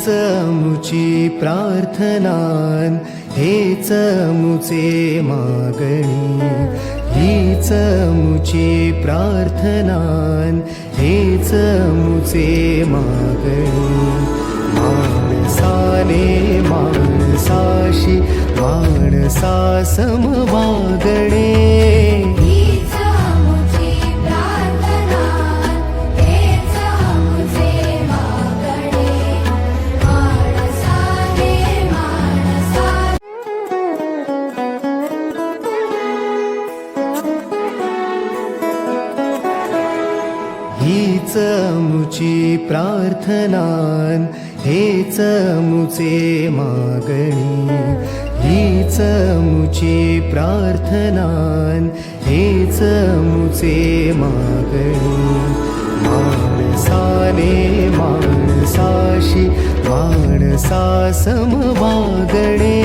हीच मुची प्रार्थनान, हेच मुचे मागणी. हीच मुची प्रार्थनान, हेच मुचे मागणी. माणसाने माणसाशी माणसा समवागणे. हीच मुची प्रार्थनान, हेच मुचे मागणी. हीच मुची प्रार्थनान, हेच मुचे मागणी. माणसाने माणसाशी माणसा समवागणे.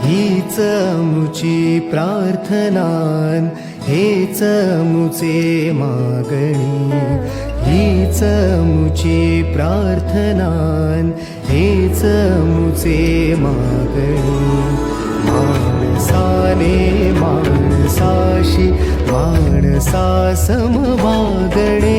हीच मुची प्रार्थनान, हेच मुचे मागणी. हीच मुची प्रार्थनान, हेच मुचे मागणी. माणसाने माणसाशी माणसा समवागणे.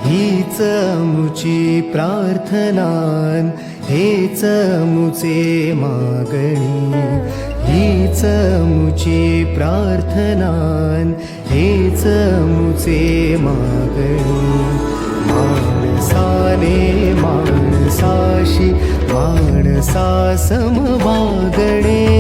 हीच मुची प्रार्थनान, हेच मुचे मागणी. हीच मुची प्रार्थनान, हेच मुचे मागणी. माणसाने माणसाशी माणसा समवागणे.